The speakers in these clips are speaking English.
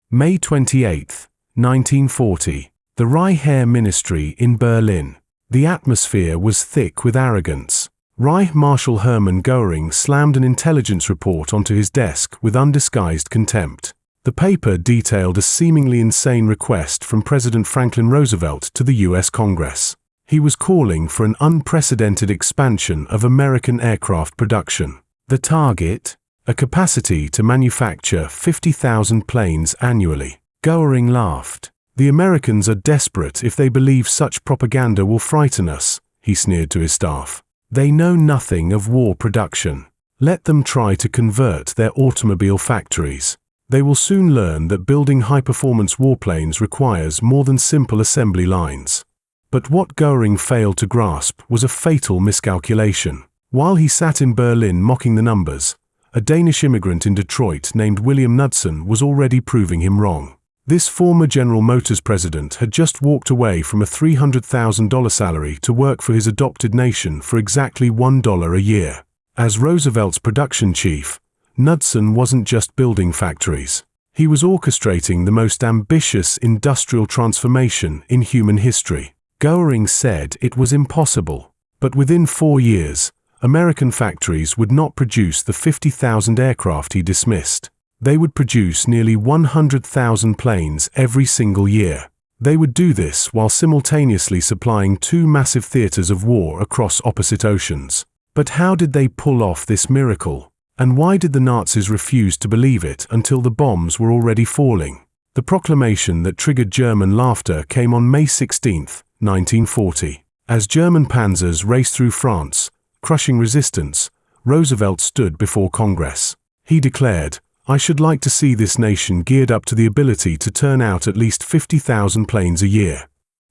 May 28, 1940. The Reich Ministry in Berlin. The atmosphere was thick with arrogance. Reich Marshal Hermann Goering slammed an intelligence report onto his desk with undisguised contempt. The paper detailed a seemingly insane request from President Franklin Roosevelt to the U.S. Congress. He was calling for an unprecedented expansion of American aircraft production. The target? A capacity to manufacture 50,000 planes annually. Goering laughed. "The Americans are desperate if they believe such propaganda will frighten us," he sneered to his staff. "They know nothing of war production. Let them try to convert their automobile factories. They will soon learn that building high-performance warplanes requires more than simple assembly lines." But what Goering failed to grasp was a fatal miscalculation. While he sat in Berlin mocking the numbers, a Danish immigrant in Detroit named William Knudsen was already proving him wrong. This former General Motors president had just walked away from a $300,000 salary to work for his adopted nation for exactly $1 a year. As Roosevelt's production chief, Knudsen wasn't just building factories. He was orchestrating the most ambitious industrial transformation in human history. Goering said it was impossible, but within 4 years, American factories would not produce the 50,000 aircraft he dismissed. They would produce nearly 100,000 planes every single year. They would do this while simultaneously supplying 2 massive theaters of war across opposite oceans. But how did they pull off this miracle? And why did the Nazis refuse to believe it until the bombs were already falling? The proclamation that triggered German laughter came on May 16, 1940. As German panzers raced through France, crushing resistance, Roosevelt stood before Congress. He declared, "I should like to see this nation geared up to the ability to turn out at least 50,000 planes a year."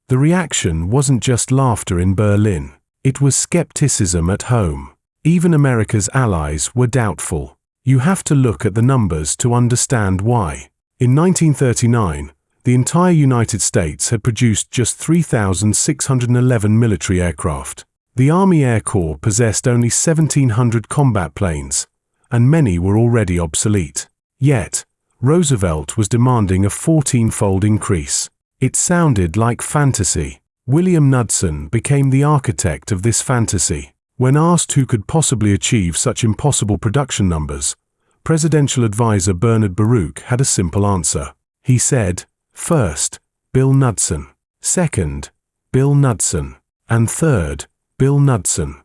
The reaction wasn't just laughter in Berlin. It was skepticism at home. Even America's allies were doubtful. You have to look at the numbers to understand why. In 1939, the entire United States had produced just 3,611 military aircraft. The Army Air Corps possessed only 1,700 combat planes, and many were already obsolete. Yet, Roosevelt was demanding a 14-fold increase. It sounded like fantasy. William Knudsen became the architect of this fantasy. When asked who could possibly achieve such impossible production numbers, presidential advisor Bernard Baruch had a simple answer. He said, "First, Bill Knudsen. Second, Bill Knudsen. And third, Bill Knudsen."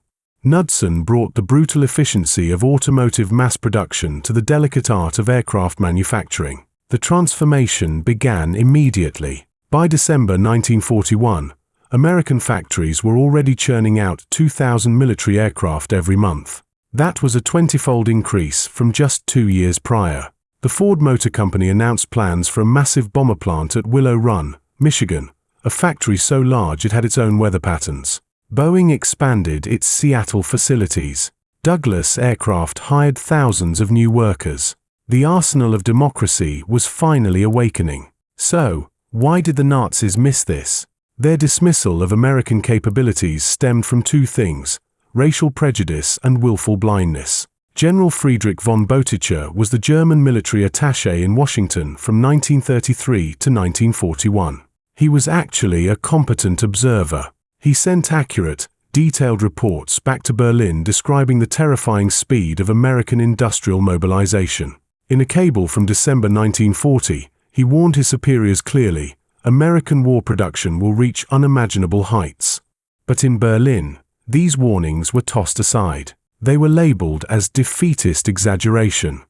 Knudsen brought the brutal efficiency of automotive mass production to the delicate art of aircraft manufacturing. The transformation began immediately. By December 1941, American factories were already churning out 2,000 military aircraft every month. That was a 20-fold increase from just 2 years prior. The Ford Motor Company announced plans for a massive bomber plant at Willow Run, Michigan, a factory so large it had its own weather patterns. Boeing expanded its Seattle facilities. Douglas Aircraft hired thousands of new workers. The arsenal of democracy was finally awakening. So, why did the Nazis miss this? Their dismissal of American capabilities stemmed from 2 things: racial prejudice and willful blindness. General Friedrich von Boeticher was the German military attaché in Washington from 1933 to 1941. He was actually a competent observer. He sent accurate, detailed reports back to Berlin describing the terrifying speed of American industrial mobilization. In a cable from December 1940, he warned his superiors clearly, American war production will reach unimaginable heights. But in Berlin, these warnings were tossed aside. They were labeled as defeatist exaggeration.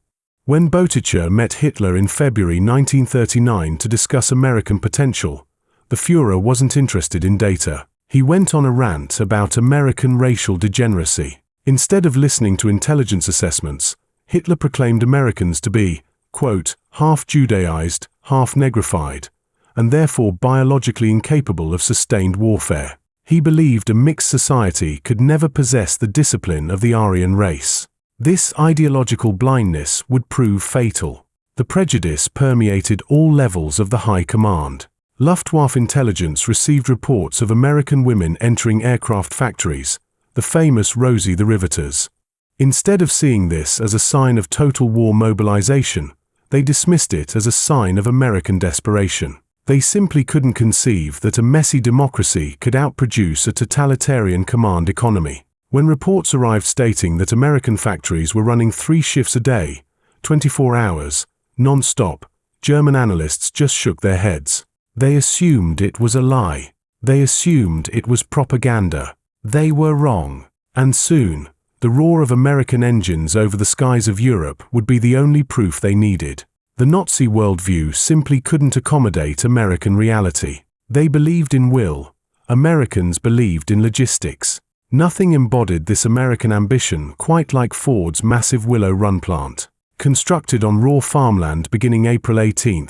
When Boeticher met Hitler in February 1939 to discuss American potential, the Führer wasn't interested in data. He went on a rant about American racial degeneracy. Instead of listening to intelligence assessments, Hitler proclaimed Americans to be, quote, half Judaized, half negrified, and therefore biologically incapable of sustained warfare. He believed a mixed society could never possess the discipline of the Aryan race. This ideological blindness would prove fatal. The prejudice permeated all levels of the high command. Luftwaffe intelligence received reports of American women entering aircraft factories, the famous Rosie the Riveters. Instead of seeing this as a sign of total war mobilization, They dismissed it as a sign of American desperation. They simply couldn't conceive that a messy democracy could outproduce a totalitarian command economy. When reports arrived stating that American factories were running 3 shifts a day, 24 hours, non-stop, German analysts just shook their heads. They assumed it was a lie. They assumed it was propaganda. They were wrong. And soon, the roar of American engines over the skies of Europe would be the only proof they needed. The Nazi worldview simply couldn't accommodate American reality. They believed in will. Americans believed in logistics. Nothing embodied this American ambition quite like Ford's massive Willow Run plant. Constructed on raw farmland beginning April 18,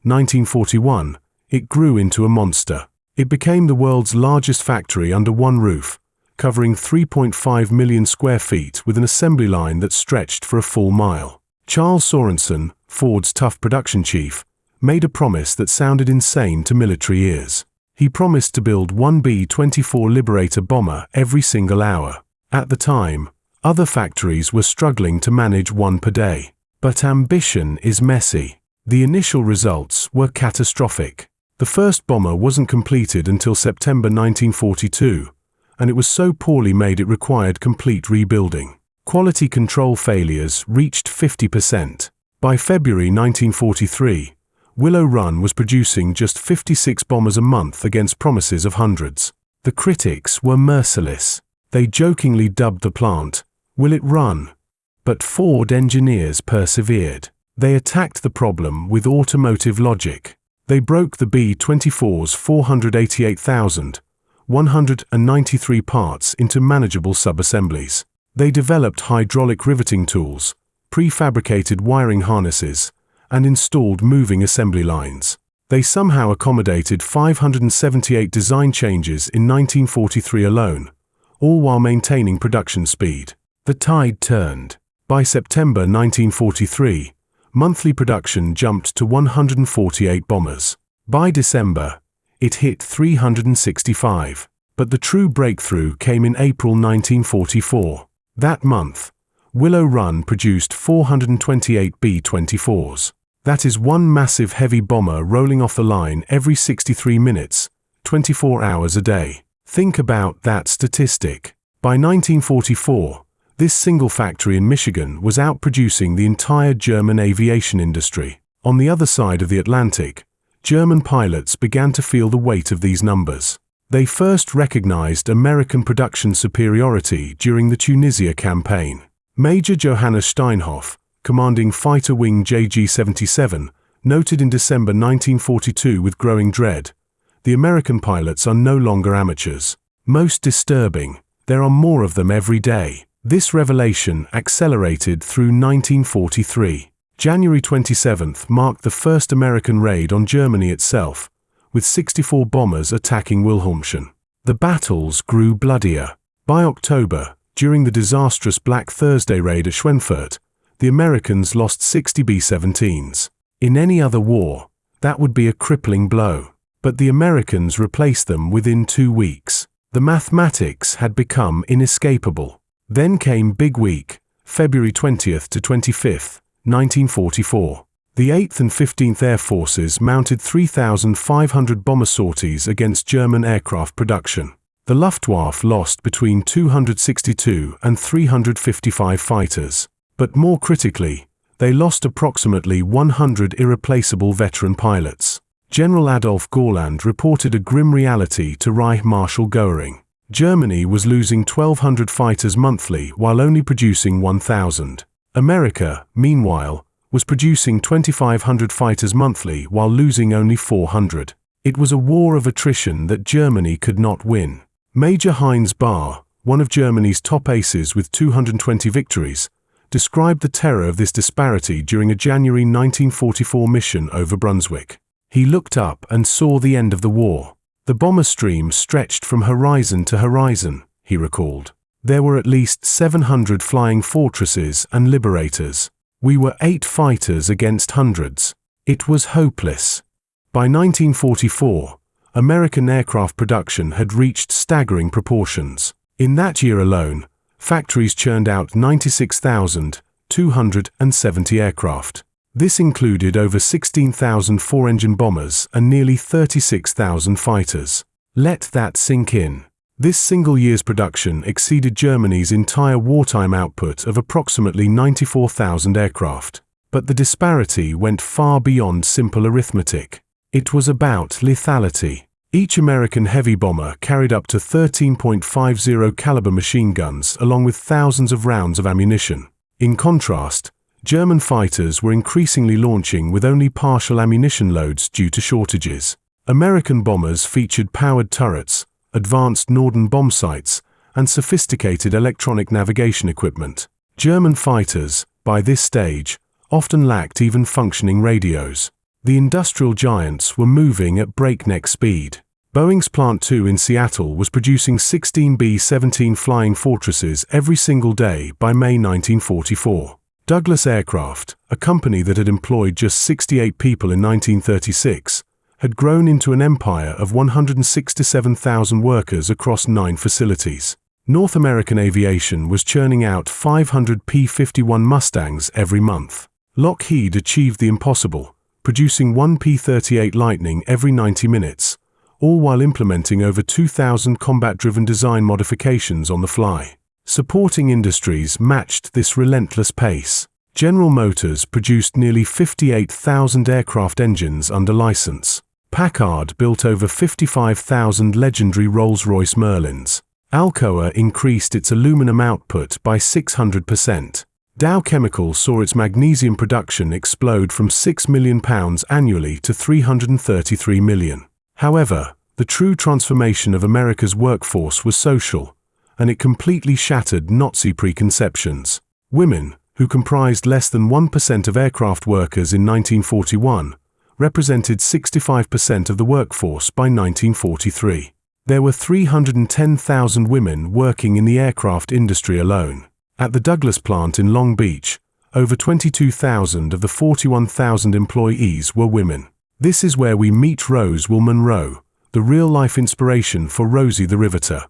1941, it grew into a monster. It became the world's largest factory under one roof, covering 3.5 million square feet with an assembly line that stretched for a full mile. Charles Sorensen, Ford's tough production chief, made a promise that sounded insane to military ears. He promised to build one B-24 Liberator bomber every single hour. At the time, other factories were struggling to manage one per day. But ambition is messy. The initial results were catastrophic. The first bomber wasn't completed until September 1942, and it was so poorly made it required complete rebuilding. Quality control failures reached 50%. By February 1943, Willow Run was producing just 56 bombers a month against promises of hundreds. The critics were merciless. They jokingly dubbed the plant, "Will it run?" But Ford engineers persevered. They attacked the problem with automotive logic. They broke the B-24's 488,193 parts into manageable sub-assemblies. They developed hydraulic riveting tools, prefabricated wiring harnesses, and installed moving assembly lines. They somehow accommodated 578 design changes in 1943 alone, all while maintaining production speed. The tide turned. By September 1943, monthly production jumped to 148 bombers. By December, it hit 365. But the true breakthrough came in April 1944. That month, Willow Run produced 428 B-24s. That is one massive heavy bomber rolling off the line every 63 minutes, 24 hours a day. Think about that statistic. By 1944, this single factory in Michigan was outproducing the entire German aviation industry. On the other side of the Atlantic, German pilots began to feel the weight of these numbers. They first recognized American production superiority during the Tunisia campaign. Major Johannes Steinhoff, commanding Fighter Wing JG-77, noted in December 1942 with growing dread, "The American pilots are no longer amateurs. Most disturbing, there are more of them every day." This revelation accelerated through 1943. January 27th marked the first American raid on Germany itself, with 64 bombers attacking Wilhelmshaven. The battles grew bloodier. By October, during the disastrous Black Thursday raid at Schweinfurt, the Americans lost 60 B-17s. In any other war, that would be a crippling blow. But the Americans replaced them within 2 weeks. The mathematics had become inescapable. Then came Big Week, February 20th to 25th, 1944. The 8th and 15th Air Forces mounted 3,500 bomber sorties against German aircraft production. The Luftwaffe lost between 262 and 355 fighters. But more critically, they lost approximately 100 irreplaceable veteran pilots. General Adolf Gorland reported a grim reality to Reich Marshal Goering. Germany was losing 1,200 fighters monthly while only producing 1,000. America, meanwhile, was producing 2,500 fighters monthly while losing only 400. It was a war of attrition that Germany could not win. Major Heinz Bahr, one of Germany's top aces with 220 victories, described the terror of this disparity during a January 1944 mission over Brunswick. He looked up and saw the end of the war. The bomber stream stretched from horizon to horizon, he recalled. There were at least 700 flying fortresses and liberators. We were 8 fighters against hundreds. It was hopeless. By 1944, American aircraft production had reached staggering proportions. In that year alone, factories churned out 96,270 aircraft. This included over 16,000 four-engine bombers and nearly 36,000 fighters. Let that sink in. This single year's production exceeded Germany's entire wartime output of approximately 94,000 aircraft. But the disparity went far beyond simple arithmetic. It was about lethality. Each American heavy bomber carried up to 13.50 caliber machine guns along with thousands of rounds of ammunition. In contrast, German fighters were increasingly launching with only partial ammunition loads due to shortages. American bombers featured powered turrets, advanced Norden bomb sights, and sophisticated electronic navigation equipment. German fighters, by this stage, often lacked even functioning radios. The industrial giants were moving at breakneck speed. Boeing's Plant 2 in Seattle was producing 16 B-17 Flying Fortresses every single day by May 1944. Douglas Aircraft, a company that had employed just 68 people in 1936, had grown into an empire of 167,000 workers across 9 facilities. North American Aviation was churning out 500 P-51 Mustangs every month. Lockheed achieved the impossible, producing 1 P-38 Lightning every 90 minutes, all while implementing over 2,000 combat-driven design modifications on the fly. Supporting industries matched this relentless pace. General Motors produced nearly 58,000 aircraft engines under license. Packard built over 55,000 legendary Rolls-Royce Merlins. Alcoa increased its aluminum output by 600%. Dow Chemical saw its magnesium production explode from £6 million annually to $333 million. However, the true transformation of America's workforce was social, and it completely shattered Nazi preconceptions. Women, who comprised less than 1% of aircraft workers in 1941, represented 65% of the workforce by 1943. There were 310,000 women working in the aircraft industry alone. At the Douglas plant in Long Beach, over 22,000 of the 41,000 employees were women. This is where we meet Rose Monroe, the real-life inspiration for Rosie the Riveter.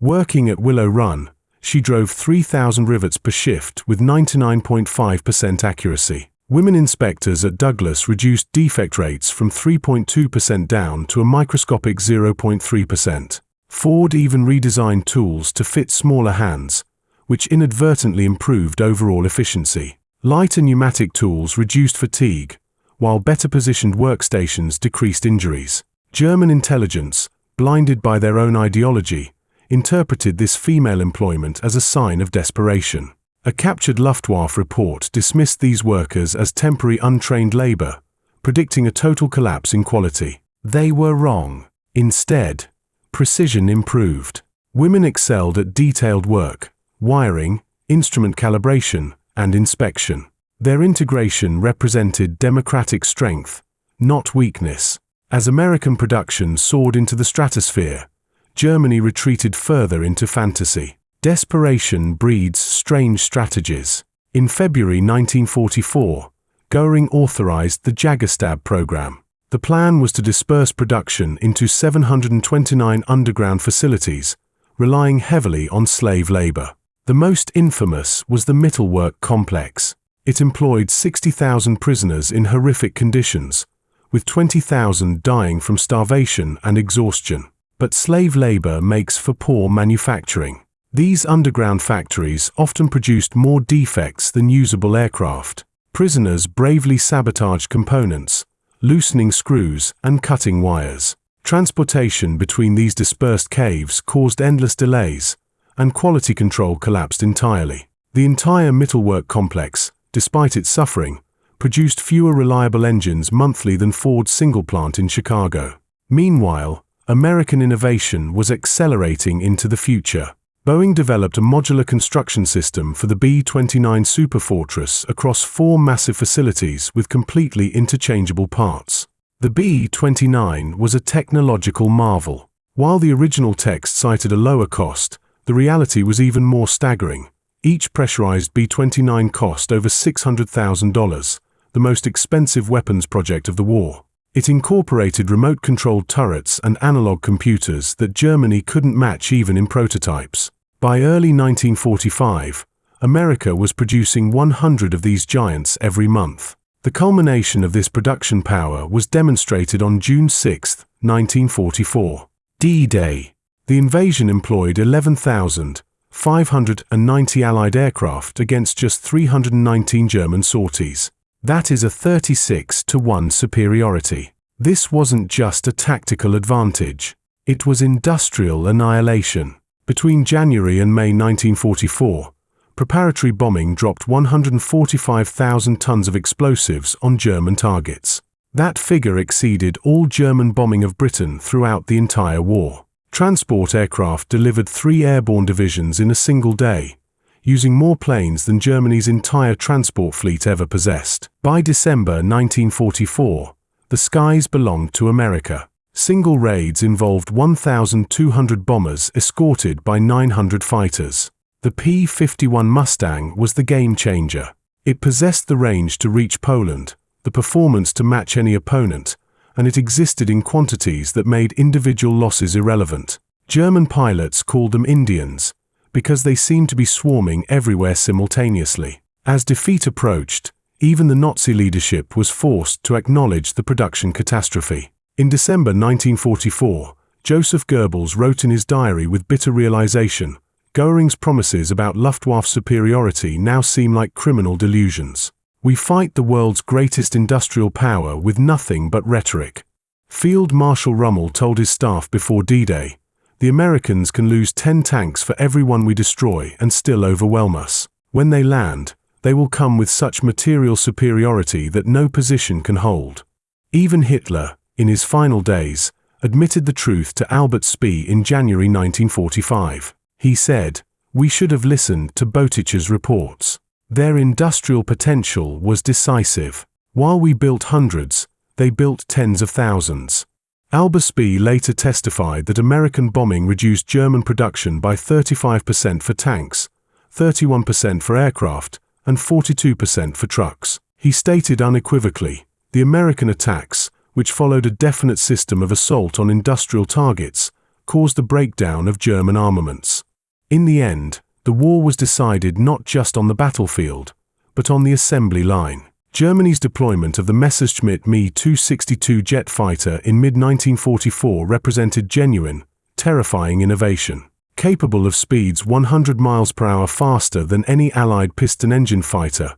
Working at Willow Run, she drove 3,000 rivets per shift with 99.5% accuracy. Women inspectors at Douglas reduced defect rates from 3.2% down to a microscopic 0.3%. Ford even redesigned tools to fit smaller hands, which inadvertently improved overall efficiency. Lighter pneumatic tools reduced fatigue, while better-positioned workstations decreased injuries. German intelligence, blinded by their own ideology, interpreted this female employment as a sign of desperation. A captured Luftwaffe report dismissed these workers as temporary untrained labor, predicting a total collapse in quality. They were wrong. Instead, precision improved. Women excelled at detailed work, wiring, instrument calibration, and inspection. Their integration represented democratic strength, not weakness. As American production soared into the stratosphere, Germany retreated further into fantasy. Desperation breeds strange strategies. In February 1944, Goering authorized the Jagerstab program. The plan was to disperse production into 729 underground facilities, relying heavily on slave labor. The most infamous was the Mittelwerk complex. It employed 60,000 prisoners in horrific conditions, with 20,000 dying from starvation and exhaustion. But slave labor makes for poor manufacturing. These underground factories often produced more defects than usable aircraft. Prisoners bravely sabotaged components, loosening screws and cutting wires. Transportation between these dispersed caves caused endless delays, and quality control collapsed entirely. The entire Mittelwerk complex, despite its suffering, produced fewer reliable engines monthly than Ford's single plant in Chicago. Meanwhile, American innovation was accelerating into the future. Boeing developed a modular construction system for the B-29 Superfortress across 4 massive facilities with completely interchangeable parts. The B-29 was a technological marvel. While the original text cited a lower cost, the reality was even more staggering. Each pressurized B-29 cost over $600,000, the most expensive weapons project of the war. It incorporated remote-controlled turrets and analog computers that Germany couldn't match even in prototypes. By early 1945, America was producing 100 of these giants every month. The culmination of this production power was demonstrated on June 6, 1944. D-Day. The invasion employed 11,590 Allied aircraft against just 319 German sorties. That is a 36-to-1 superiority. This wasn't just a tactical advantage. It was industrial annihilation. Between January and May 1944, preparatory bombing dropped 145,000 tons of explosives on German targets. That figure exceeded all German bombing of Britain throughout the entire war. Transport aircraft delivered 3 airborne divisions in a single day, using more planes than Germany's entire transport fleet ever possessed. By December 1944, the skies belonged to America. Single raids involved 1,200 bombers escorted by 900 fighters. The P-51 Mustang was the game changer. It possessed the range to reach Poland, the performance to match any opponent, and it existed in quantities that made individual losses irrelevant. German pilots called them Indians, because they seemed to be swarming everywhere simultaneously. As defeat approached, even the Nazi leadership was forced to acknowledge the production catastrophe. In December 1944, Joseph Goebbels wrote in his diary with bitter realization, "Goering's promises about Luftwaffe superiority now seem like criminal delusions. We fight the world's greatest industrial power with nothing but rhetoric." Field Marshal Rommel told his staff before D-Day, "The Americans can lose 10 tanks for every one we destroy and still overwhelm us. When they land, they will come with such material superiority that no position can hold." Even Hitler, in his final days, admitted the truth to Albert Speer in January 1945. He said, "We should have listened to Boutich's reports. Their industrial potential was decisive. While we built hundreds, they built tens of thousands." Albert Speer later testified that American bombing reduced German production by 35% for tanks, 31% for aircraft, and 42% for trucks. He stated unequivocally, "The American attacks, which followed a definite system of assault on industrial targets, caused the breakdown of German armaments." In the end, the war was decided not just on the battlefield, but on the assembly line. Germany's deployment of the Messerschmitt Me 262 jet fighter in mid-1944 represented genuine, terrifying innovation. Capable of speeds 100 miles per hour faster than any Allied piston-engine fighter,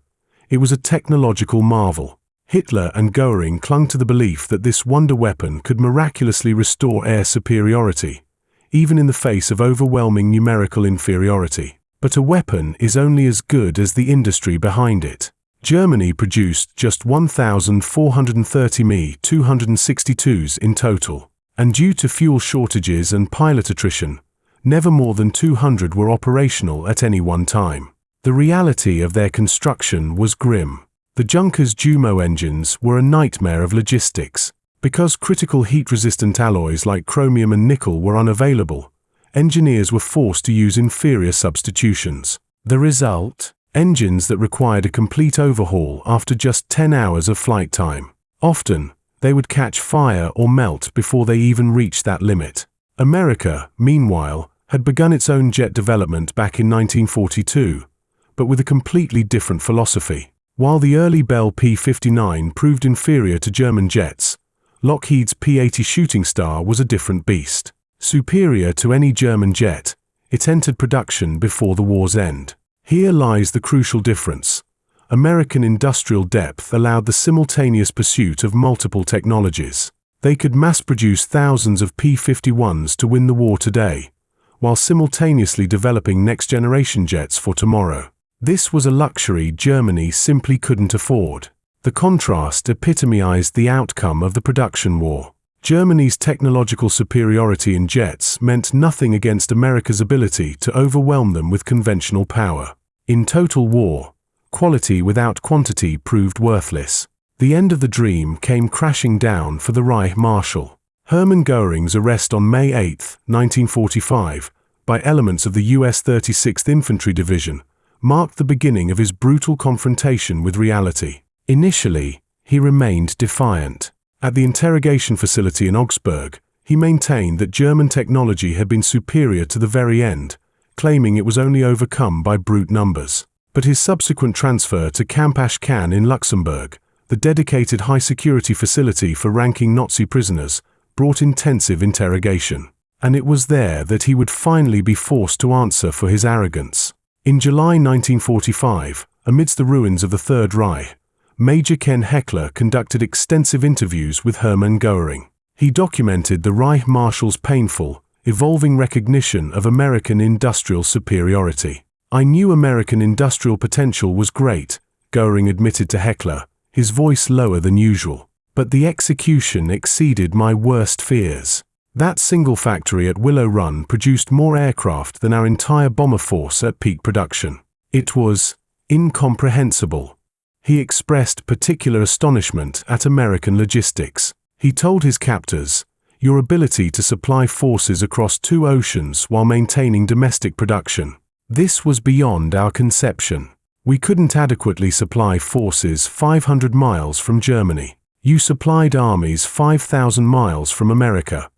it was a technological marvel. Hitler and Goering clung to the belief that this wonder weapon could miraculously restore air superiority, even in the face of overwhelming numerical inferiority. But a weapon is only as good as the industry behind it. Germany produced just 1,430 Me 262s in total, and due to fuel shortages and pilot attrition, never more than 200 were operational at any one time. The reality of their construction was grim. The Junkers Jumo engines were a nightmare of logistics. Because critical heat-resistant alloys like chromium and nickel were unavailable, engineers were forced to use inferior substitutions. The result? Engines that required a complete overhaul after just 10 hours of flight time. Often, they would catch fire or melt before they even reached that limit. America, meanwhile, had begun its own jet development back in 1942, but with a completely different philosophy. While the early Bell P-59 proved inferior to German jets, Lockheed's P-80 Shooting Star was a different beast. Superior to any German jet, it entered production before the war's end. Here lies the crucial difference. American industrial depth allowed the simultaneous pursuit of multiple technologies. They could mass-produce thousands of P-51s to win the war today, while simultaneously developing next-generation jets for tomorrow. This was a luxury Germany simply couldn't afford. The contrast epitomized the outcome of the production war. Germany's technological superiority in jets meant nothing against America's ability to overwhelm them with conventional power. In total war, quality without quantity proved worthless. The end of the dream came crashing down for the Reich Marshal. Hermann Goering's arrest on May 8, 1945, by elements of the US 36th Infantry Division, marked the beginning of his brutal confrontation with reality. Initially, he remained defiant. At the interrogation facility in Augsburg, he maintained that German technology had been superior to the very end, claiming it was only overcome by brute numbers. But his subsequent transfer to Camp Ashcan in Luxembourg the dedicated high-security facility for ranking Nazi prisoners, brought intensive interrogation. And it was there that he would finally be forced to answer for his arrogance. In July 1945, amidst the ruins of the Third Reich, Major Ken Heckler conducted extensive interviews with Hermann Goering. He documented the Reich Marshal's painful, evolving recognition of American industrial superiority. "I knew American industrial potential was great," Goering admitted to Heckler, his voice lower than usual. "But the execution exceeded my worst fears. That single factory at Willow Run produced more aircraft than our entire bomber force at peak production. It was incomprehensible." He expressed particular astonishment at American logistics. He told his captors, "Your ability to supply forces across 2 oceans while maintaining domestic production. This was beyond our conception. We couldn't adequately supply forces 500 miles from Germany. You supplied armies 5,000 miles from America."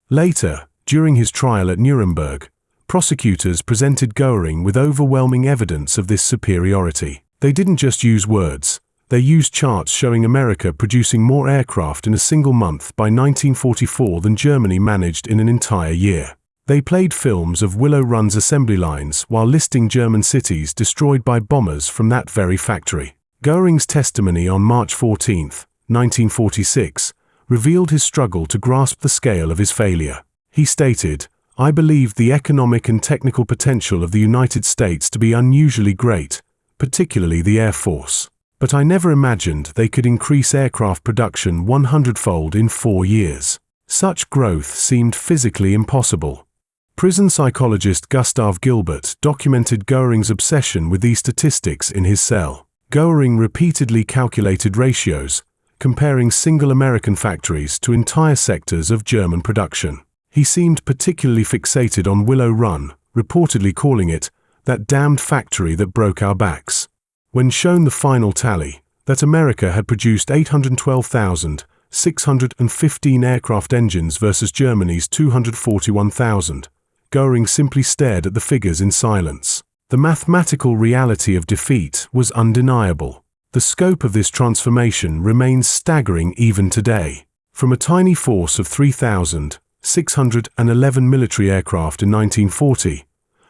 Later, during his trial at Nuremberg, prosecutors presented Goering with overwhelming evidence of this superiority. They didn't just use words. They used charts showing America producing more aircraft in a single month by 1944 than Germany managed in an entire year. They played films of Willow Run's assembly lines while listing German cities destroyed by bombers from that very factory. Goering's testimony on March 14, 1946, revealed his struggle to grasp the scale of his failure. He stated, "I believed the economic and technical potential of the United States to be unusually great, particularly the Air Force. But I never imagined they could increase aircraft production 100-fold in 4 years. Such growth seemed physically impossible." Prison psychologist Gustav Gilbert documented Goering's obsession with these statistics in his cell. Goering repeatedly calculated ratios, comparing single American factories to entire sectors of German production. He seemed particularly fixated on Willow Run, reportedly calling it, "that damned factory that broke our backs." When shown the final tally, that America had produced 812,615 aircraft engines versus Germany's 241,000, Goering simply stared at the figures in silence. The mathematical reality of defeat was undeniable. The scope of this transformation remains staggering even today. From a tiny force of 3,611 military aircraft in 1940,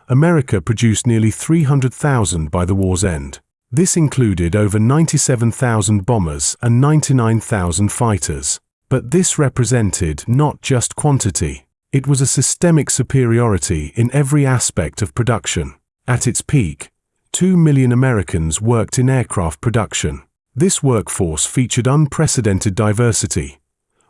America produced nearly 300,000 by the war's end. This included over 97,000 bombers and 99,000 fighters. But this represented not just quantity. It was a systemic superiority in every aspect of production. At its peak, 2 million Americans worked in aircraft production. This workforce featured unprecedented diversity: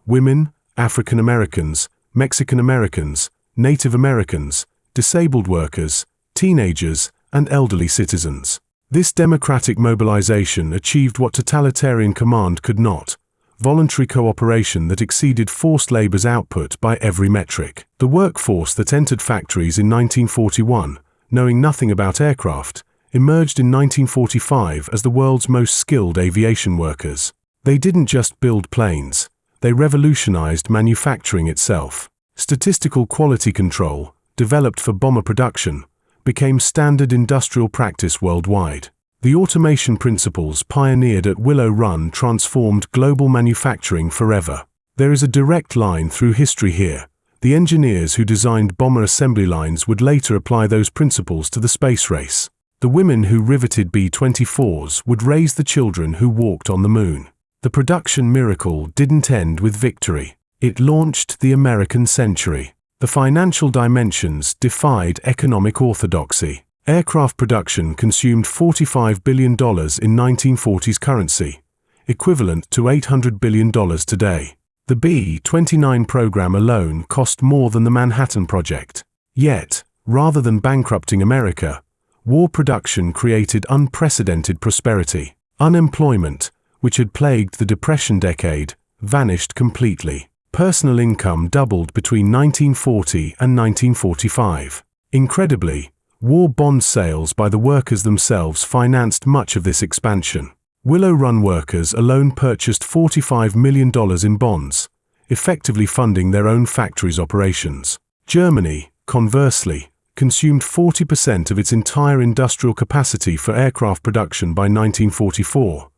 women, African Americans, Mexican Americans, Native Americans, disabled workers, teenagers, and elderly citizens. This democratic mobilization achieved what totalitarian command could not: voluntary cooperation that exceeded forced labor's output by every metric. The workforce that entered factories in 1941, knowing nothing about aircraft, emerged in 1945 as the world's most skilled aviation workers. They didn't just build planes, they revolutionized manufacturing itself. Statistical quality control, developed for bomber production, became standard industrial practice worldwide. The automation principles pioneered at Willow Run transformed global manufacturing forever. There is a direct line through history here. The engineers who designed bomber assembly lines would later apply those principles to the space race. The women who riveted B-24s would raise the children who walked on the moon. The production miracle didn't end with victory. It launched the American century. The financial dimensions defied economic orthodoxy. Aircraft production consumed $45 billion in 1940s currency, equivalent to $800 billion today. The B-29 program alone cost more than the Manhattan Project. Yet, rather than bankrupting America, war production created unprecedented prosperity. Unemployment, which had plagued the Depression decade, vanished completely. Personal income doubled between 1940 and 1945. Incredibly, war bond sales by the workers themselves financed much of this expansion. Willow Run workers alone purchased $45 million in bonds, effectively funding their own factories' operations. Germany, conversely, consumed 40% of its entire industrial capacity for aircraft production by 1944,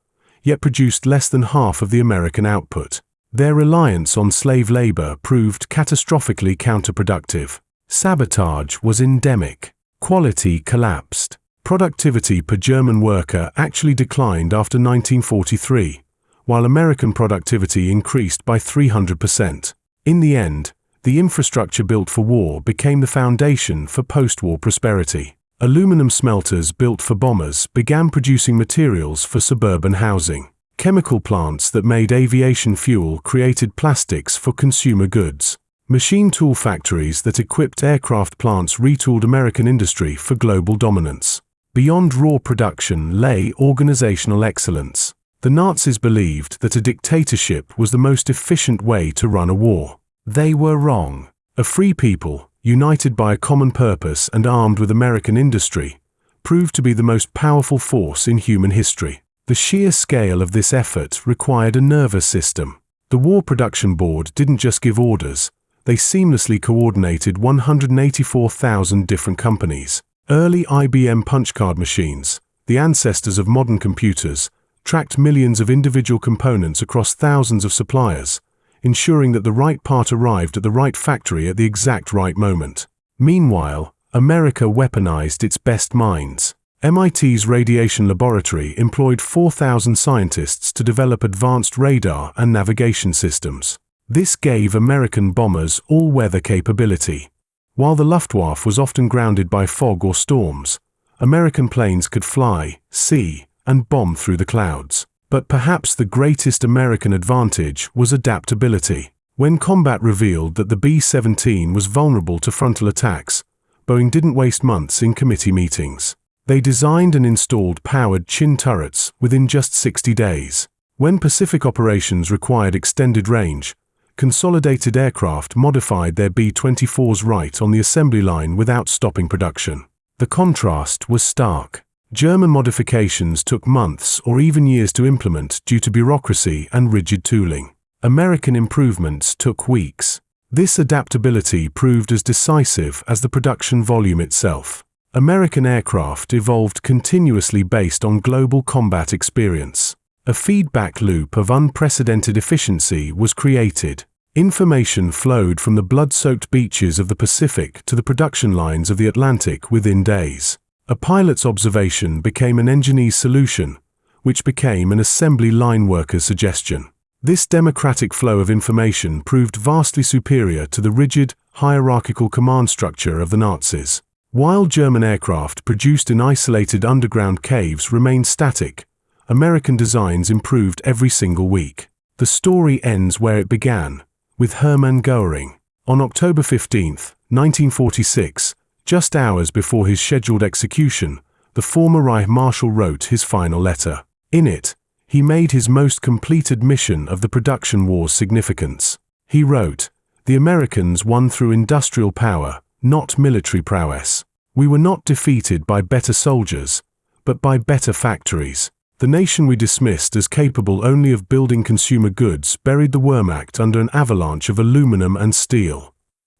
yet produced less than half of the American output. Their reliance on slave labor proved catastrophically counterproductive. Sabotage was endemic. Quality collapsed. Productivity per German worker actually declined after 1943, while American productivity increased by 300%. In the end, the infrastructure built for war became the foundation for post-war prosperity. Aluminum smelters built for bombers began producing materials for suburban housing. Chemical plants that made aviation fuel created plastics for consumer goods. Machine tool factories that equipped aircraft plants retooled American industry for global dominance. Beyond raw production lay organizational excellence. The Nazis believed that a dictatorship was the most efficient way to run a war. They were wrong. A free people, united by a common purpose and armed with American industry, proved to be the most powerful force in human history. The sheer scale of this effort required a nervous system. The War Production Board didn't just give orders, they seamlessly coordinated 184,000 different companies. Early IBM punch-card machines, the ancestors of modern computers, tracked millions of individual components across thousands of suppliers, ensuring that the right part arrived at the right factory at the exact right moment. Meanwhile, America weaponized its best minds. MIT's radiation laboratory employed 4,000 scientists to develop advanced radar and navigation systems. This gave American bombers all-weather capability. While the Luftwaffe was often grounded by fog or storms, American planes could fly, see, and bomb through the clouds. But perhaps the greatest American advantage was adaptability. When combat revealed that the B-17 was vulnerable to frontal attacks, Boeing didn't waste months in committee meetings. They designed and installed powered chin turrets within just 60 days. When Pacific operations required extended range, Consolidated Aircraft modified their B-24s right on the assembly line without stopping production. The contrast was stark. German modifications took months or even years to implement due to bureaucracy and rigid tooling. American improvements took weeks. This adaptability proved as decisive as the production volume itself. American aircraft evolved continuously based on global combat experience. A feedback loop of unprecedented efficiency was created. Information flowed from the blood-soaked beaches of the Pacific to the production lines of the Atlantic within days. A pilot's observation became an engineer's solution, which became an assembly line worker's suggestion. This democratic flow of information proved vastly superior to the rigid, hierarchical command structure of the Nazis. While German aircraft produced in isolated underground caves remained static, American designs improved every single week. The story ends where it began, with Hermann Goering. On October 15, 1946, just hours before his scheduled execution, the former Reich Marshal wrote his final letter. In it, he made his most complete admission of the production war's significance. He wrote, "The Americans won through industrial power, not military prowess. We were not defeated by better soldiers, but by better factories. The nation we dismissed as capable only of building consumer goods buried the Wehrmacht under an avalanche of aluminum and steel."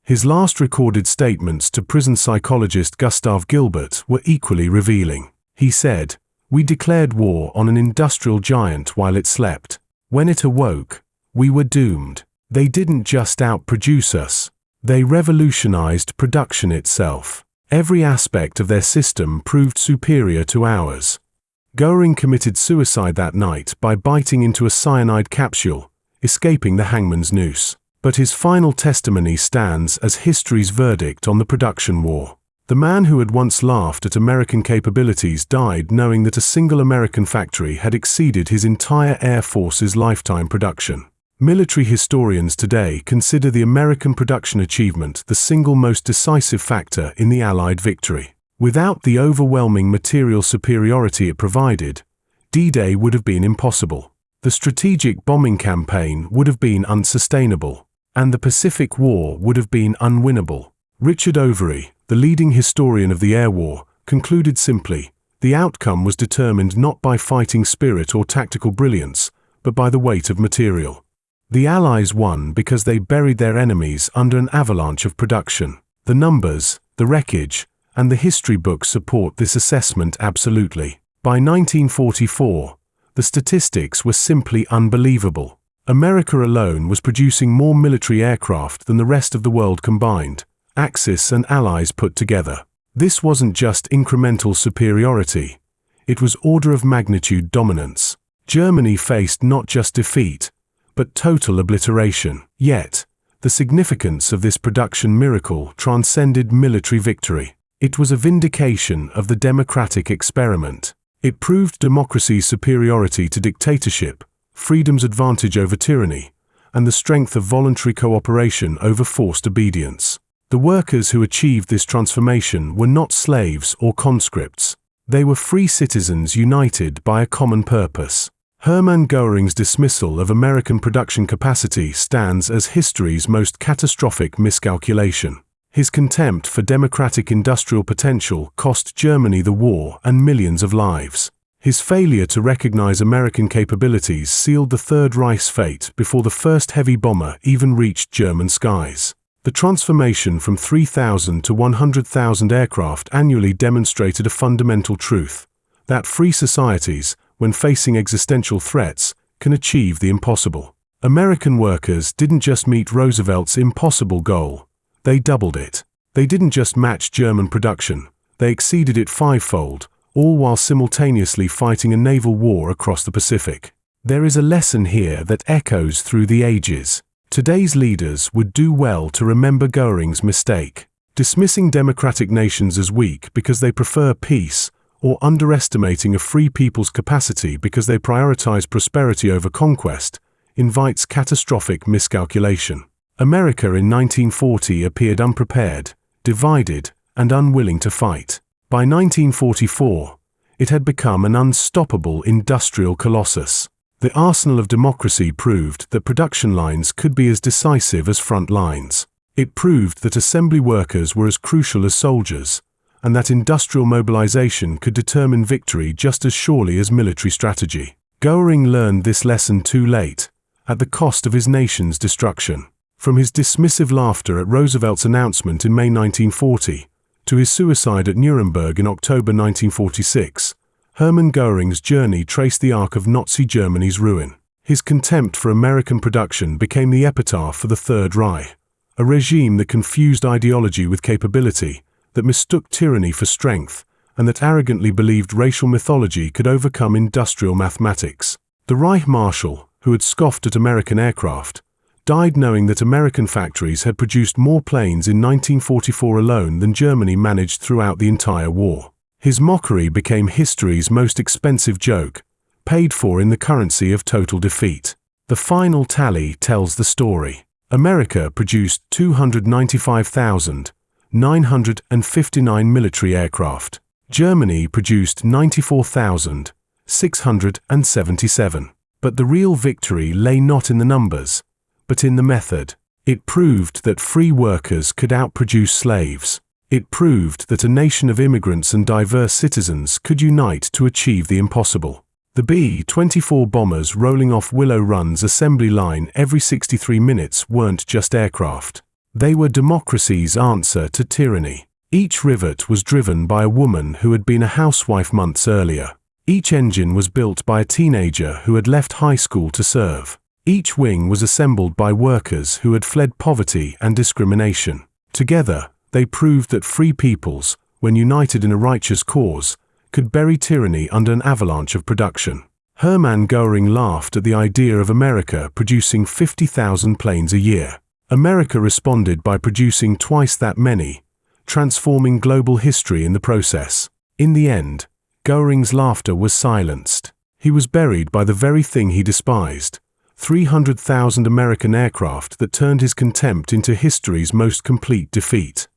His last recorded statements to prison psychologist Gustav Gilbert were equally revealing. He said, "We declared war on an industrial giant while it slept. When it awoke, we were doomed. They didn't just outproduce us. They revolutionized production itself. Every aspect of their system proved superior to ours." Goering committed suicide that night by biting into a cyanide capsule, escaping the hangman's noose. But his final testimony stands as history's verdict on the production war. The man who had once laughed at American capabilities died knowing that a single American factory had exceeded his entire Air Force's lifetime production. Military historians today consider the American production achievement the single most decisive factor in the Allied victory. Without the overwhelming material superiority it provided, D-Day would have been impossible. The strategic bombing campaign would have been unsustainable, and the Pacific War would have been unwinnable. Richard Overy, the leading historian of the air war, concluded simply, the outcome was determined not by fighting spirit or tactical brilliance, but by the weight of material. The Allies won because they buried their enemies under an avalanche of production. The numbers, the wreckage, and the history books support this assessment absolutely. By 1944, The statistics were simply unbelievable. America alone was producing more military aircraft than the rest of the world combined, Axis and Allies put together. This wasn't just incremental superiority, it was order of magnitude dominance. Germany faced not just defeat, but total obliteration. Yet, the significance of this production miracle transcended military victory. It was a vindication of the democratic experiment. It proved democracy's superiority to dictatorship, freedom's advantage over tyranny, and the strength of voluntary cooperation over forced obedience. The workers who achieved this transformation were not slaves or conscripts. They were free citizens united by a common purpose. Hermann Goering's dismissal of American production capacity stands as history's most catastrophic miscalculation. His contempt for democratic industrial potential cost Germany the war and millions of lives. His failure to recognize American capabilities sealed the Third Reich's fate before the first heavy bomber even reached German skies. The transformation from 3,000 to 100,000 aircraft annually demonstrated a fundamental truth: that free societies, when facing existential threats, can achieve the impossible. American workers didn't just meet Roosevelt's impossible goal, they doubled it. They didn't just match German production, they exceeded it fivefold, all while simultaneously fighting a naval war across the Pacific. There is a lesson here that echoes through the ages. Today's leaders would do well to remember Goering's mistake. Dismissing democratic nations as weak because they prefer peace, or underestimating a free people's capacity because they prioritize prosperity over conquest, invites catastrophic miscalculation. America in 1940 appeared unprepared, divided, and unwilling to fight. By 1944, it had become an unstoppable industrial colossus. The arsenal of democracy proved that production lines could be as decisive as front lines. It proved that assembly workers were as crucial as soldiers, and that industrial mobilization could determine victory just as surely as military strategy. Goering learned this lesson too late, at the cost of his nation's destruction. From his dismissive laughter at Roosevelt's announcement in May 1940, to his suicide at Nuremberg in October 1946, Hermann Goering's journey traced the arc of Nazi Germany's ruin. His contempt for American production became the epitaph for the Third Reich, a regime that confused ideology with capability, that mistook tyranny for strength, and that arrogantly believed racial mythology could overcome industrial mathematics. The Reich Marshal, who had scoffed at American aircraft, died knowing that American factories had produced more planes in 1944 alone than Germany managed throughout the entire war. His mockery became history's most expensive joke, paid for in the currency of total defeat. The final tally tells the story. America produced 295,959 military aircraft. Germany produced 94,677. But the real victory lay not in the numbers, but in the method. It proved that free workers could outproduce slaves. It proved that a nation of immigrants and diverse citizens could unite to achieve the impossible. The B-24 bombers rolling off Willow Run's assembly line every 63 minutes weren't just aircraft. They were democracy's answer to tyranny. Each rivet was driven by a woman who had been a housewife months earlier. Each engine was built by a teenager who had left high school to serve. Each wing was assembled by workers who had fled poverty and discrimination. Together, they proved that free peoples, when united in a righteous cause, could bury tyranny under an avalanche of production. Hermann Goering laughed at the idea of America producing 50,000 planes a year. America responded by producing twice that many, transforming global history in the process. In the end, Goering's laughter was silenced. He was buried by the very thing he despised: 300,000 American aircraft that turned his contempt into history's most complete defeat.